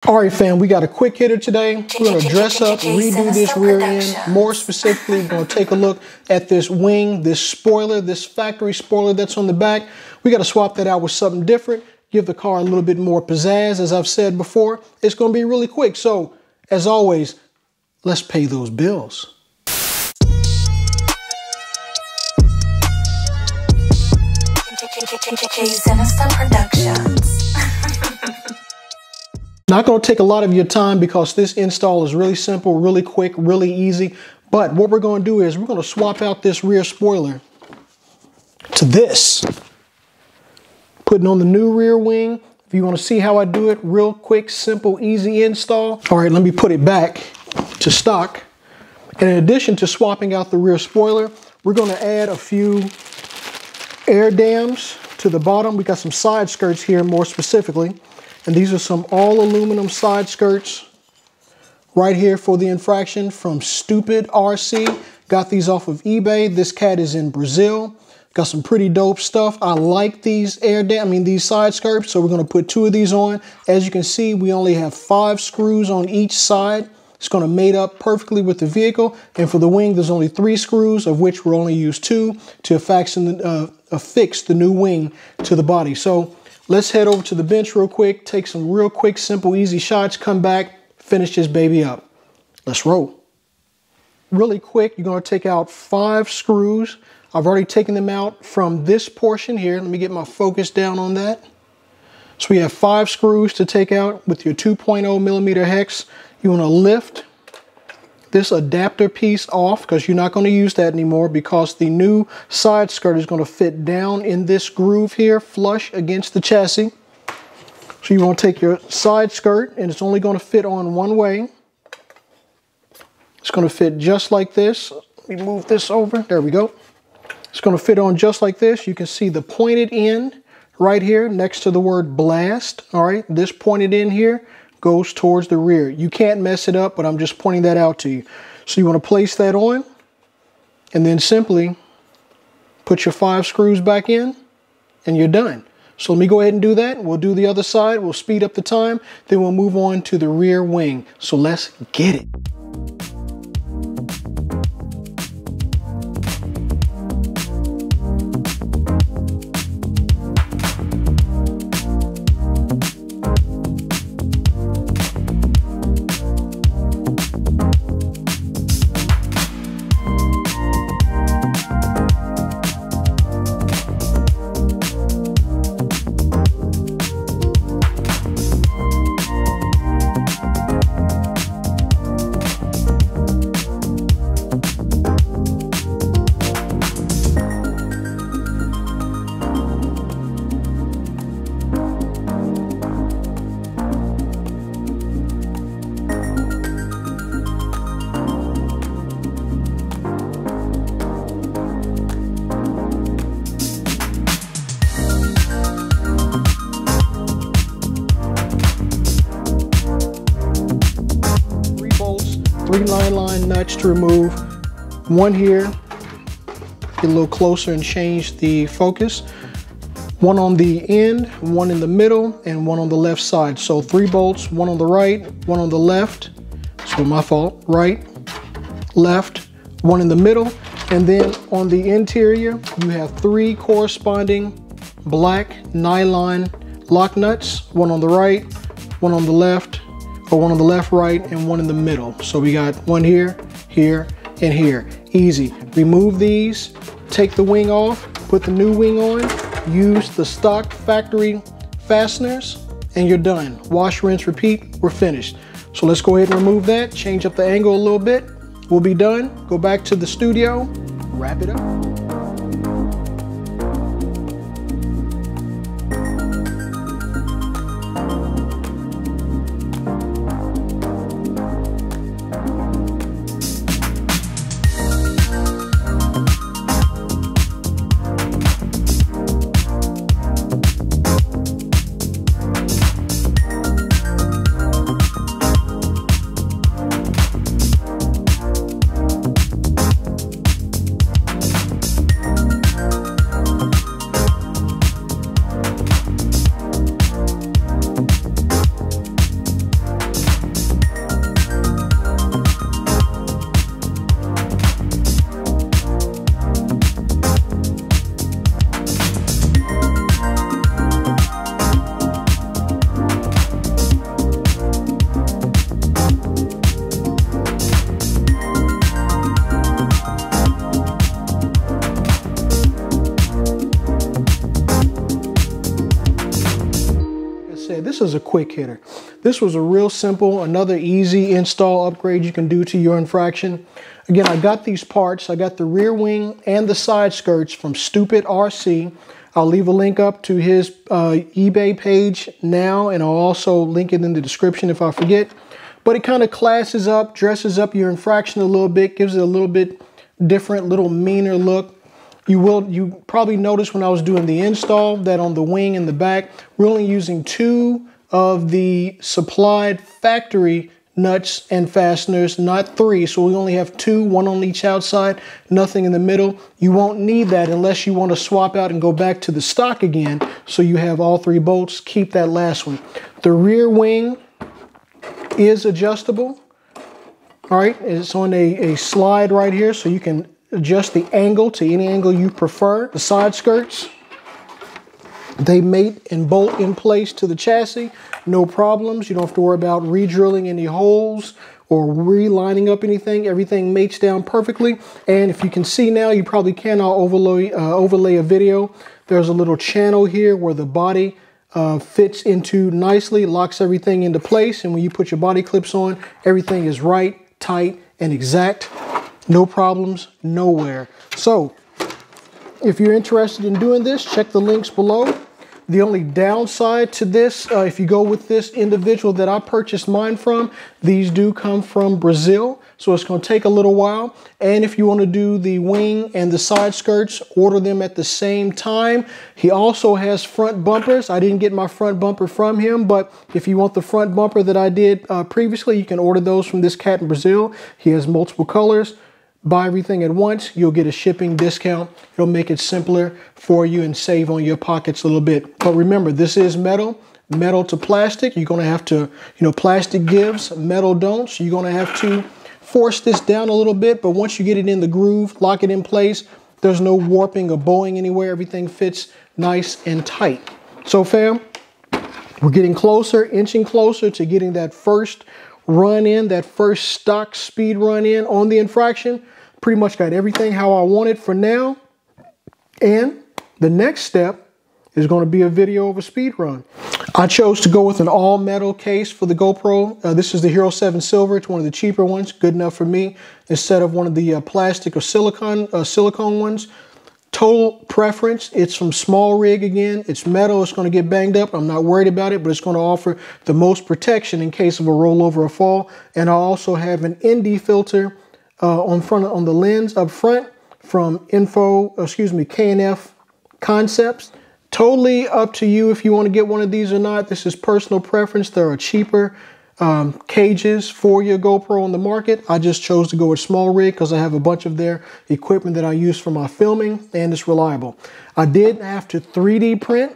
All right, fam, we got a quick hitter today. We're going to dress up, redo this rear end. More specifically, we're going to take a look at this wing, this spoiler, this factory spoiler that's on the back. We got to swap that out with something different, give the car a little bit more pizzazz. As I've said before, it's going to be really quick. So, as always, let's pay those bills. Not going to take a lot of your time because this install is really simple, really quick, really easy. But what we're going to do is we're going to swap out this rear spoiler to this. Putting on the new rear wing. If you want to see how I do it, real quick, simple, easy install. All right, let me put it back to stock. And in addition to swapping out the rear spoiler, we're going to add a few air dams to the bottom. We got some side skirts here more specifically. And these are some all aluminum side skirts right here for the Infraction from Stupid RC. Got these off of eBay. This cat is in Brazil. Got some pretty dope stuff. I like these these side skirts, so we're going to put 2 of these on. As you can see, we only have 5 screws on each side. It's going to mate up perfectly with the vehicle. And for the wing, there's only 3 screws, of which we'll only use 2 to affix the new wing to the body. So let's head over to the bench real quick, take some real quick, simple, easy shots, come back, finish this baby up. Let's roll. Really quick, you're going to take out 5 screws. I've already taken them out from this portion here. Let me get my focus down on that. So we have 5 screws to take out with your 2.0 millimeter hex. You want to lift this adapter piece off because you're not going to use that anymore because the new side skirt is going to fit down in this groove here, flush against the chassis. So you want to take your side skirt and it's only going to fit on one way. It's going to fit just like this. Let me move this over. There we go. It's going to fit on just like this. You can see the pointed end right here next to the word blast. All right, this pointed end here goes towards the rear. You can't mess it up, but I'm just pointing that out to you. So you want to place that on and then simply put your 5 screws back in and you're done. So let me go ahead and do that. We'll do the other side. We'll speed up the time. Then we'll move on to the rear wing. So let's get it. Three line nuts to remove. One here, get a little closer and change the focus. One on the end, one in the middle, and one on the left side. So 3 bolts, one on the right, one on the left. So my fault, right, left, one in the middle. And then on the interior, you have 3 corresponding black nylon lock nuts. One on the right, one on the left, or one on the left, right, and one in the middle. So we got one here, here, and here. Easy. Remove these, take the wing off, put the new wing on, use the stock factory fasteners, and you're done. Wash, rinse, repeat, we're finished. So let's go ahead and remove that, change up the angle a little bit. We'll be done. Go back to the studio, wrap it up. was a quick hitter. This was a real simple, another easy install upgrade you can do to your Infraction. Again, I got these parts. I got the rear wing and the side skirts from Stupid RC. I'll leave a link up to his eBay page now, and I'll also link it in the description if I forget. But it kind of classes up, dresses up your Infraction a little bit, gives it a little bit different, little meaner look. You probably noticed when I was doing the install that on the wing and the back, we're only using 2 of the supplied factory nuts and fasteners, not 3. So we only have 2, 1 on each outside, nothing in the middle. You won't need that unless you want to swap out and go back to the stock again. So you have all 3 bolts. Keep that last one. The rear wing is adjustable. All right, it's on a slide right here, so you can adjust the angle to any angle you prefer. The side skirts, they mate and bolt in place to the chassis. No problems. You don't have to worry about re-drilling any holes or relining up anything. Everything mates down perfectly. And if you can see now, you probably can. I'll overlay a video. There's a little channel here where the body fits into nicely, locks everything into place. And when you put your body clips on, everything is right, tight, and exact. No problems, nowhere. So if you're interested in doing this, check the links below. The only downside to this, if you go with this individual that I purchased mine from, these do come from Brazil, so it's going to take a little while. And if you want to do the wing and the side skirts, order them at the same time. He also has front bumpers. I didn't get my front bumper from him, but if you want the front bumper that I did previously, you can order those from this cat in Brazil. He has multiple colors. Buy everything at once, you'll get a shipping discount. It'll make it simpler for you and save on your pockets a little bit. But remember, this is metal to plastic. You're going to have to, plastic gives, metal don't. So you're going to have to force this down a little bit. But once you get it in the groove, lock it in place, there's no warping or bowing anywhere. Everything fits nice and tight. So fam, we're getting closer, inching closer to getting that first run in, that first stock speed run in on the Infraction. Pretty much got everything how I want it for now. And the next step is going to be a video of a speed run. I chose to go with an all metal case for the GoPro. This is the Hero 7 Silver. It's one of the cheaper ones, good enough for me, instead of one of the plastic or silicone ones. Total preference, it's from Small Rig again. It's metal, it's going to get banged up. I'm not worried about it, but it's going to offer the most protection in case of a rollover or fall. And I also have an ND filter on the lens up front from K&F Concepts. Totally up to you if you want to get one of these or not. This is personal preference. There are cheaper cages for your GoPro on the market. I just chose to go with Small Rig because I have a bunch of their equipment that I use for my filming, and it's reliable. I did have to 3D print.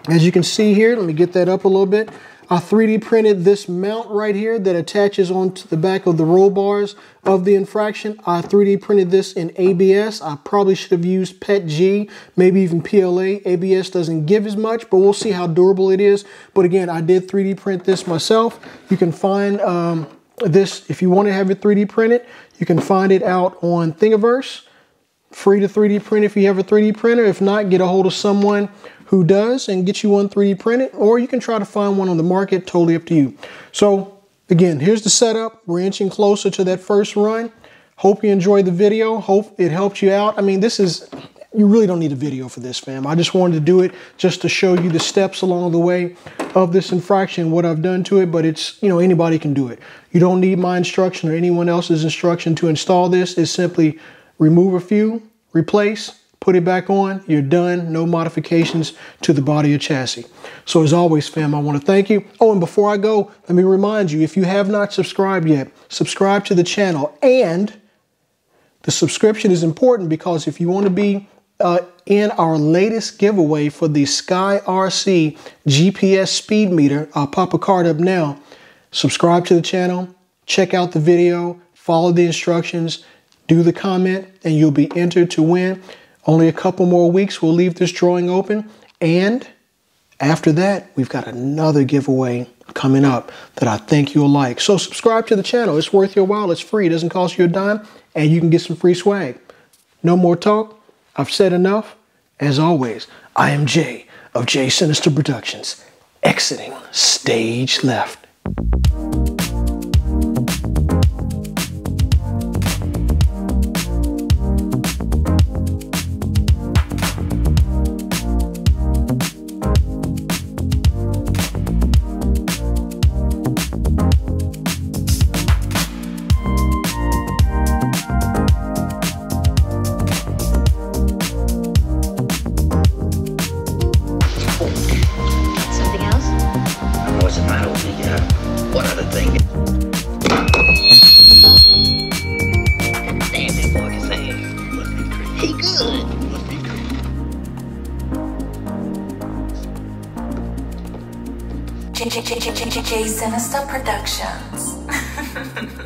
As you can see here, let me get that up a little bit. I 3D printed this mount right here that attaches onto the back of the roll bars of the Infraction. I 3D printed this in ABS. I probably should have used PETG, maybe even PLA. ABS doesn't give as much, but we'll see how durable it is. But again, I did 3D print this myself. You can find this, if you want to have it 3D printed, you can find it out on Thingiverse. Free to 3D print if you have a 3D printer. If not, get a hold of someone who does and get you one 3D printed, or you can try to find one on the market, totally up to you. So again, here's the setup. We're inching closer to that first run. Hope you enjoyed the video. Hope it helped you out. I mean, you really don't need a video for this, fam. I just wanted to do it just to show you the steps along the way of this Infraction, what I've done to it, but it's, anybody can do it. You don't need my instruction or anyone else's instruction to install this. It's simply remove a few, replace, put it back on, you're done. No modifications to the body or chassis. So as always, fam, I want to thank you. Oh, and before I go, let me remind you, if you have not subscribed yet, subscribe to the channel. And the subscription is important because if you want to be in our latest giveaway for the Sky RC GPS speed meter, I'll pop a card up now. Subscribe to the channel, check out the video, follow the instructions, do the comment, and you'll be entered to win. Only a couple more weeks, we'll leave this drawing open. And after that, we've got another giveaway coming up that I think you'll like. So subscribe to the channel. It's worth your while. It's free. It doesn't cost you a dime. And you can get some free swag. No more talk. I've said enough. As always, I am Jay of Jay Sinister Productions. exiting stage left. J Sinister Productions.